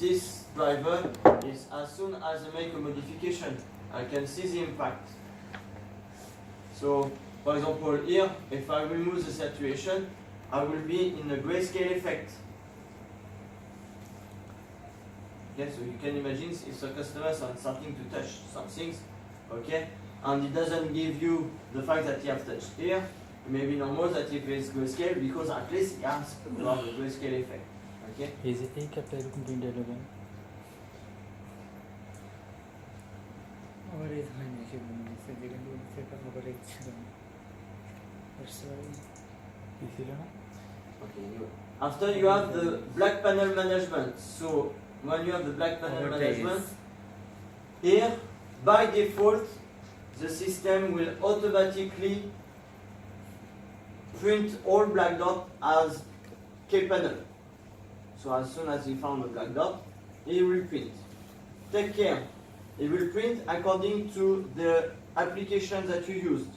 this driver is as soon as I make a modification, I can see the impact. So, for example, here, if I remove the saturation, I will be in a grayscale effect. Okay, so you can imagine if the customer is starting to touch some things, okay, and it doesn't give you the fact that you have touched here, it may be normal that if it's grayscale, because at least it has a grayscale effect. Okay? Is it a capital contained again? Okay. After you have the black panel management. So when you have the black panel management, here by default the system will automatically print all black dot as K panel. So as soon as he found a black dot, he will print. Take care. It will print according to the application that you used.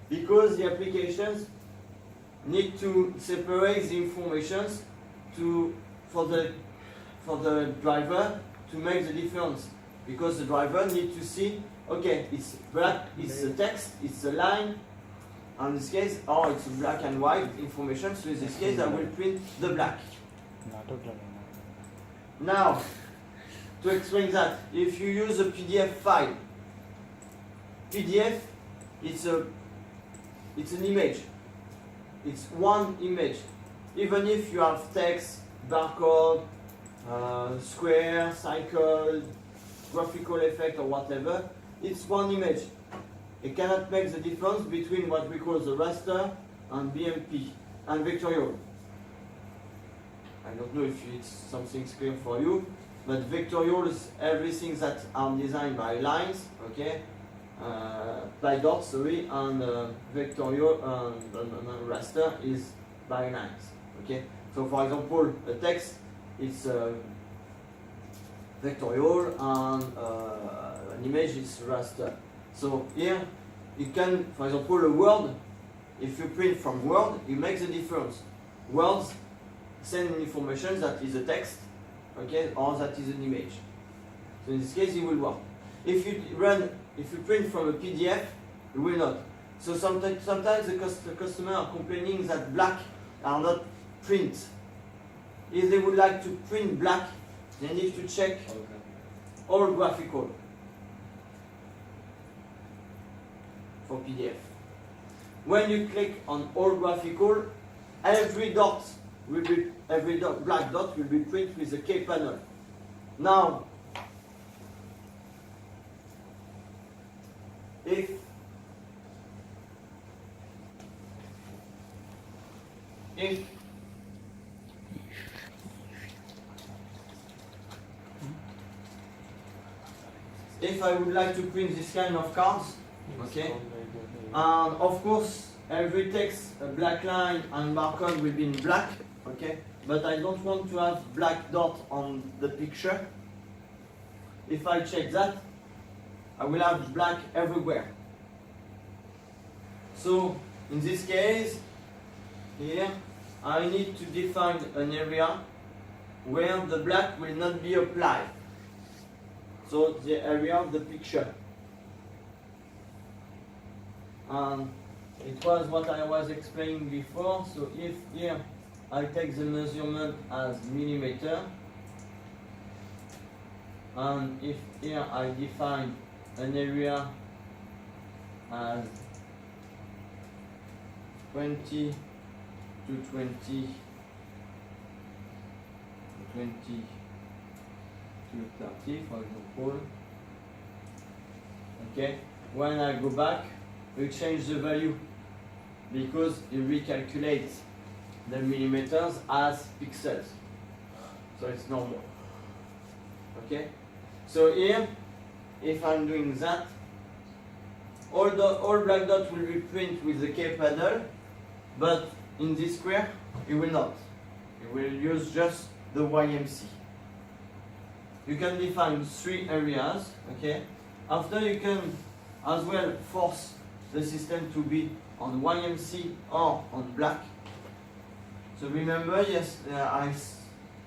Because the applications need to separate the informations for the driver to make the difference. Because the driver needs to see, okay, it's black, it's the text, it's the line. In this case, or it's black and white information. So in this case, I will print the black. Now, to explain that, if you use a PDF file, PDF, it's an image. It's one image. Even if you have text, barcode, square, cycle, graphical effect or whatever, it's one image. It cannot make the difference between what we call the raster and BMP and vectorial. I don't know if it's something clear for you, but vectorial is everything that are designed by lines, okay, by dots, sorry, and vectorial and raster is by lines, okay. So for example, a text is vectorial and an image is raster. So here, you can, for example, a word, if you print from Word, it makes a difference. Words send information that is a text, okay, or that is an image. So in this case, it will work. If you print from a PDF, it will not. So sometimes the customer are complaining that black are not print. If they would like to print black, they need to check all graphical for PDF. When you click on all graphical, every black dot will be printed with a K panel. Now, if I would like to print this kind of cards, okay, and of course every text, a black line and barcode will be in black, okay, but I don't want to have black dot on the picture. If I check that, I will have black everywhere. So in this case, here I need to define an area where the black will not be applied. So the area of the picture. It was what I was explaining before. So if here I take the measurement as millimeter, and if here I define an area as 20 to 20 to 30, for example, okay, when I go back, we change the value because it recalculates the millimeters as pixels, so it's normal. Okay, so here, if I'm doing that, all black dots will be printed with the K panel, but in this square it will not. It will use just the YMC. You can define 3 areas. Okay. After, you can as well force the system to be on YMC or on black. So remember, yes, I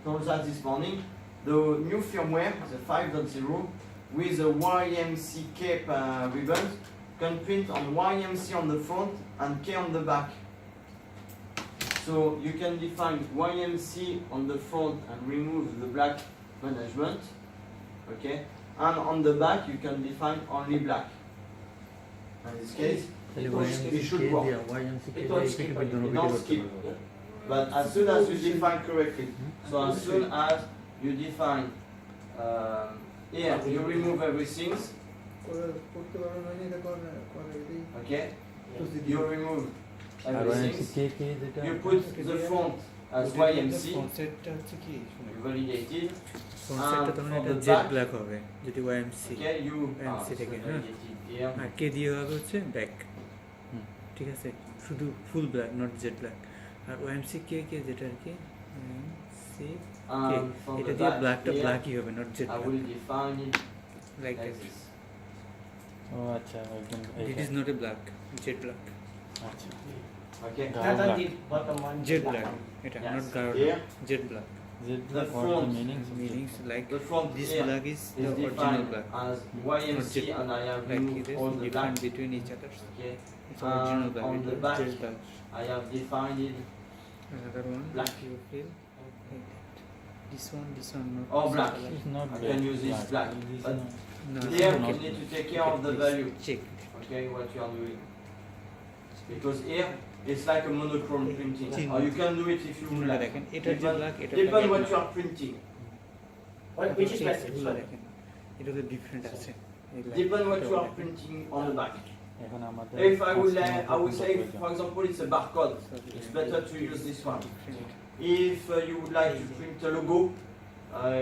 told that this morning, the new firmware, the 5.0, with a YMCK ribbon, can print on YMC on the front and K on the back. So you can define YMC on the front and remove the black management, okay? And on the back you can define only black. In this case, it should work. It don't skip. But as soon as you define correctly, so as soon as you define here, you remove everything, okay? You remove everything. You put the front as YMC, you validated. Front সাইডটা তখন from এটা the Z back, black হবে যদি YMC okay, you YMC থেকে, হ্যাঁ? validated here. আর কে দিয়ে হবে হচ্ছে ব্যাক, ঠিক আছে, শুধু full black not Z black. আর ওএমসি কে কে যেটা আর কি সি কে, From এটা the দিয়ে back ব্ল্যাকটা here, ব্ল্যাকই হবে not Z I black, will define it like like that. this. ও আচ্ছা একদম it is not a black, Z black, আচ্ছা Okay. জেড ব্ল্যাক, এটা Yes. Not guard, Here, Z black. Z The black what front the meaning meanings like the front this here black is the is original defined black, as not YMC jet and I have like removed it is all the black. different between each other. Okay. It's original black, on it the is back, jet black. I have defined it Another one, black. if you feel like that. This one not or black. is not I black. can use this black. This is But not- No, here not you need to take care of the value. check. Okay, what you are doing. Because here it's like a monochrome printing. Thin. Or you can do it if you would like. দেখেন এটা যে black, এটা Depend what you are printing. Which is message? দেখেন এটা তো different আছে। Depend what you are printing on the back. এখন আমাদের If I would say, for example, it's a barcode. It's better to use this one. If you would like to print a logo,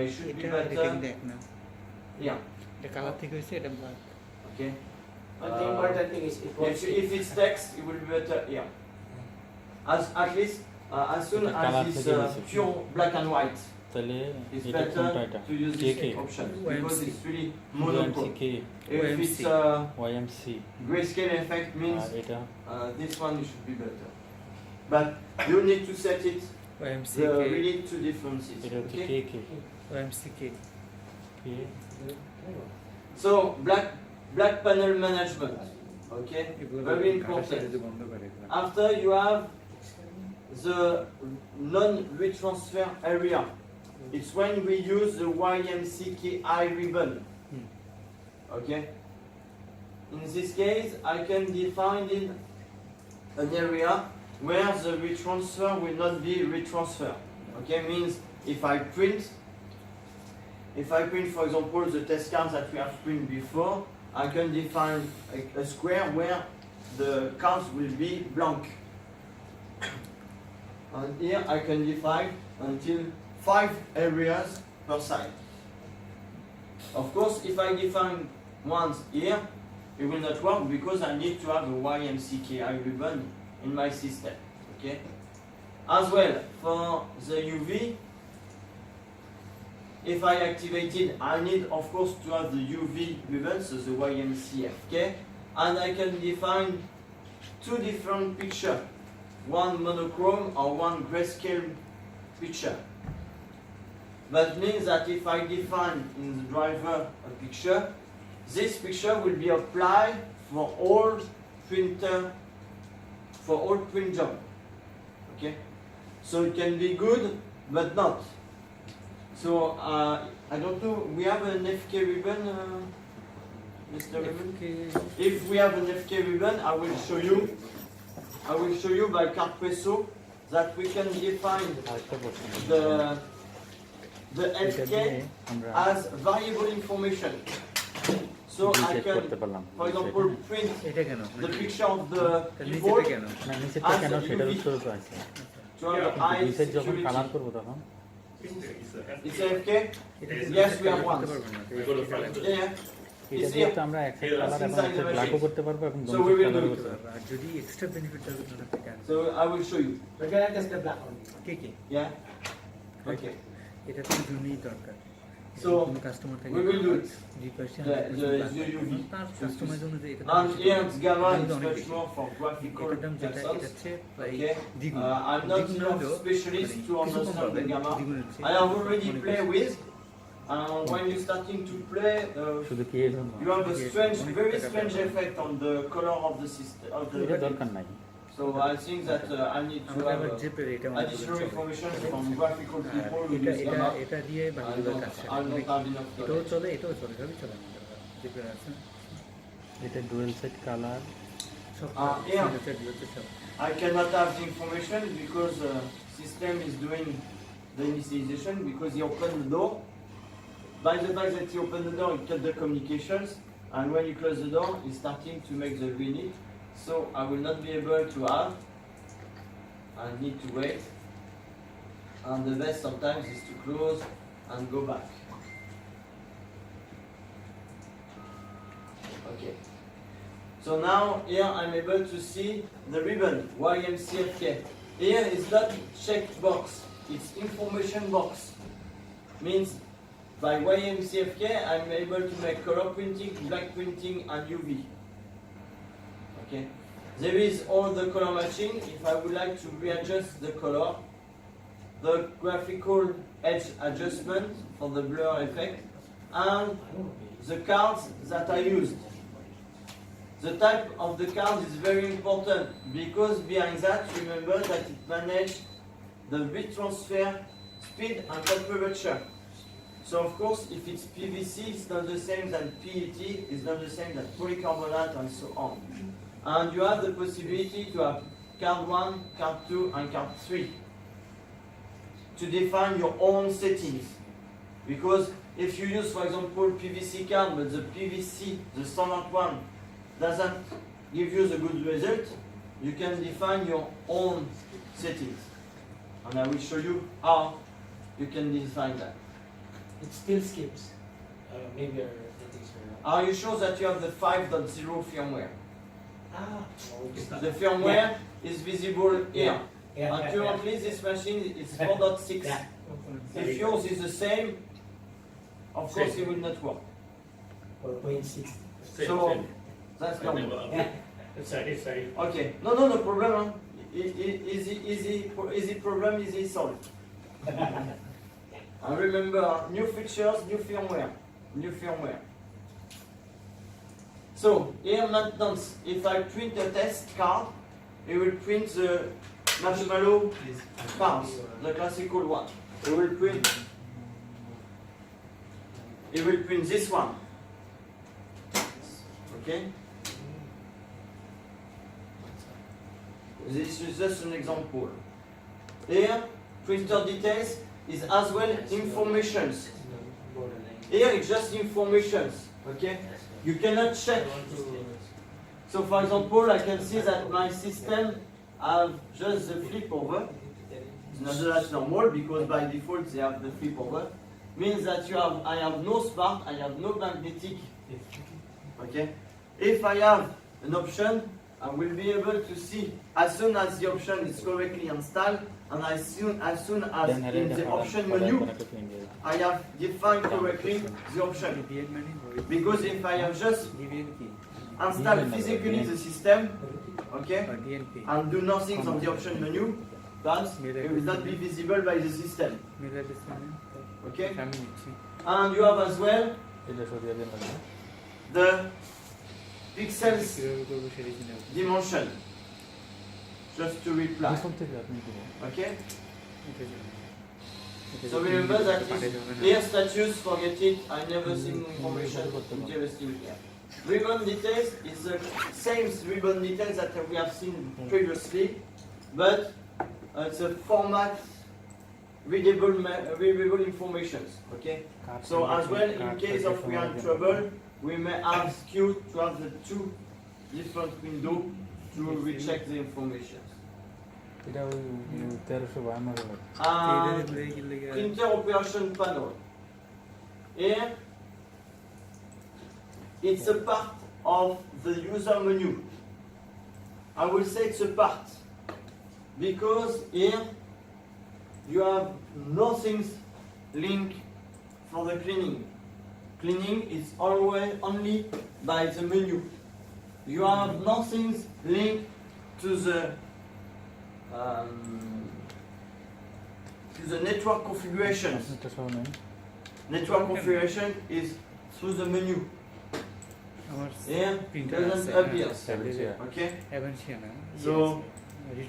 it should be এটা দেখেন better. দেখ না, Yeah. এটা colour থেকে হইছে, এটা black. Okay. But the important thing is it was If it's text, it will be better here. At least as soon The color as it's segregation. pure black and white, তাহলে it's এটা কোনটা better এটা to use K this K option OMC. because it's really monochrome. YMCK If OMC. it's YMC grayscale effect means আর এটা this one should be better. But you need to set it ওএমসি the K, really two differences. এটা হচ্ছে Okay? কে কে ওএমসি কে, কে So black panel management. Okay, এগুলো very কাটার সাথে important. যে বন্ধ করে এগুলো। After you have the non-retransfer area. It's when we use the YMCKI ribbon. Okay. In this case, I can define in an area where the retransfer will not be retransfer. Okay, means if I print, for example, the test cards that we have printed before, I can define a square where the cards will be blank. And here I can define until 5 areas per side. Of course, if I define once here, it will not work because I need to have a YMCKI ribbon in my system. Okay. As well, for the UV, if I activate it, I need of course to have the UV ribbon, so the YMCFK, and I can define two different pictures, one monochrome or one grayscale picture. That means that if I define in the driver a picture, this picture will be applied for all printer, for all print job. Okay, so it can be good, but not. So I don't know. We have an FK ribbon, Mr. Ribbon. If we have an FK ribbon, I will show you. I will show you by card presso that we can define আরেকটা প্রশ্ন the এটা FK দিয়ে আমরা as variable information. So I reset can, করতে পারলাম for example, print এটা কেন? the picture of the তার নিচেটা keyboard কেন? না নিচেরটা কেন সেটার উত্তর তো আছে to have the eye reset যখন কালার security. করবো তখন It's FK? এটা Yes, we have one. করতে পারবো না, তো এটা Yeah. এটা It's দিয়ে here. তো আমরা এক সাইড Here, কালার এবং inside এক the সাইড ব্ল্যাকও machine. করতে পারবো এবং So দোনো we will কালারও do it. করতে পারবো আর যদি এক্সট্রা বেনিফিট থাকে তাহলে আপনি কেন? So I will show you. we can just the black only. K K? Yeah. Okay. এটা তো জন্যই দরকার। So, কোনো কাস্টমার থাকে we will do it. Request The UV. তার কাস্টমাইজ অনুযায়ী এটা And here it's gamma দাম is তো অনেক much বেশি। more for graphical এটার দাম যেটা এটা persons. হচ্ছে প্রায় Okay. দ্বিগুণ। I'm not দ্বিগুণ enough হলেও specialist মানে to কিছু কম understand the পাবেন, gamma. দ্বিগুণের চেয়ে I have already অনেক played বেশি। with, when you're starting to play, শুধু কি এই জন্য you have a strange, very strange effect on the color of the system. Of এটা the দরকার নাই so I think that I need to আমাদের have আবার জিপের এটা মনে additional করতে হবে। information from graphical people who এটা use এটা Gamma. এটা দিয়ে I বাকিগুলো don't, কাজ I করে don't have enough এটাও knowledge. চলে এটাও চলে সবই চলে আমাদের জিপের আছে এটা ডুয়েল সেট কালার সব yeah. সিগনেচার সব I cannot have the information because system is doing the initialization because he opened the door. By the fact that he opened the door, he cut the communications, and when you close the door, he's starting to make the unit. So I will not be able to have. I need to wait. And the best sometimes is to close and go back. Okay. So now here I'm able to see the ribbon YMCFK. Here is not checked box, it's information box. Means by YMCFK I'm able to make color printing, black printing and UV. Okay. There is all the color matching. If I would like to readjust the color, the graphical edge adjustment for the blur effect, and the cards that I used. The type of the card is very important because behind that, remember that it manages the bit transfer, speed and temperature. So of course, if it's PVC, it's not the same than PET, it's not the same than polycarbonate and so on. And you have the possibility to have card 1, card 2 and card 3 to define your own settings. Because if you use, for example, PVC card, but the PVC, the standard one, doesn't give you the good result, you can define your own settings. And I will show you how you can define that. It still skips. Maybe your settings are Are you sure that you have the 5.0 firmware? not. The firmware is visible here. Yeah, And yeah, currently this machine is 4.6. yeah. If yours is the same, of course it will not work. 4.6. So that's normal. Yeah. Sorry. Okay. No problem. Huh? Easy problem, easy solved. And remember, new features, new firmware. So here maintenance. If I print a test card, it will print the marshmallow cards, the classical one. It will print this one. Okay. This is just an example. Here, printer details is as well informations. Here it's just informations. Okay. You cannot check. So for example, I can see that my system have just the flip over. It's not that normal because by default they have the flip over. Means that I have no spark, I have no magnetic. Okay. If I have an option, I will be able to see as soon as the option is correctly installed and as soon as in the option menu I have defined correctly the option. Because if I have just installed physically the system, okay, and do nothing on the option menu, then it will not be visible by the system. Okay? And you have as well the pixels dimension. Just to reply. Okay? So remember that here status, forget it, I never seen information interesting here. Ribbon details is the same ribbon details that we have seen previously, but it's a format readable information. Okay? So as well, in case of we are in trouble, we may ask you to have the two different windows to recheck the information. Printer operation panel. Here, it's a part of the user menu. I will say it's a part because here you have nothing linked for the cleaning. Cleaning is always only by the menu. You have nothing linked to the network configurations. network configuration is through the menu. আমার Here printer doesn't আছে, appear. Yeah. Okay. Evanshiana. So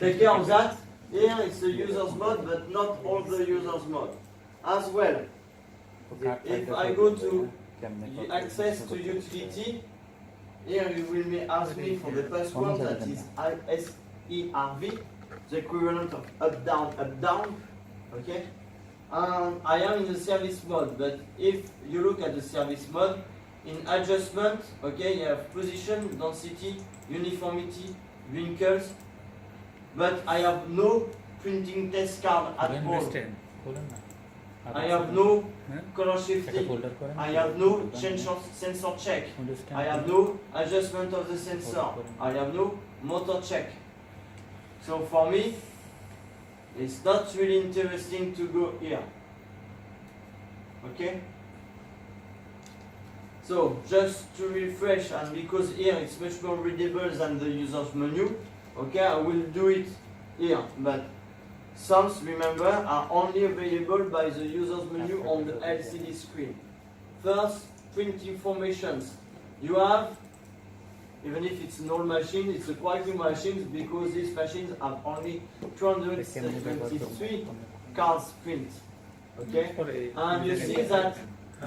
take care of that. Here it's the user's mode, but not all the user's mode. As well, if I go to access to utility, here you will ask me for the password that is SERV, the equivalent of up down, okay? I am in the service mode, but if you look at the service mode, in adjustment, okay, you have position, density, uniformity, wrinkles, but I have no printing test card at all. Understand? I have no Huh? color একটা shifting. Folder করেন I have no sensor check. I have no adjustment of the sensor. I have no motor check. So for me, it's not really interesting to go here. Okay? So just to refresh, and because here it's much more readable than the user's menu, okay, I will do it here. But sums, remember, are only available by the user's menu on the LCD screen. First, print informations. You have, even if it's an old machine, it's a quality machine because these machines have only 273 cards print. Okay? And you see that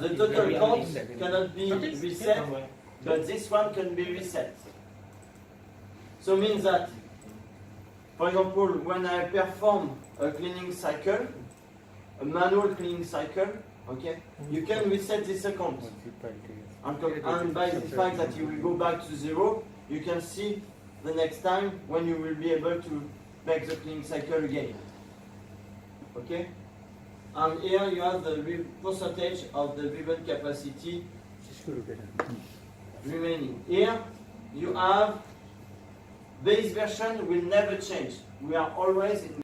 the total count cannot be reset, but this one can be reset. So means that, for example, when I perform a cleaning cycle, a manual cleaning cycle, okay, you can reset this account. And by the fact that you will go back to 0, you can see the next time when you will be able to make the cleaning cycle again. Okay? And here you have the percentage of the ribbon capacity remaining. Here you have base version will never change. We are always in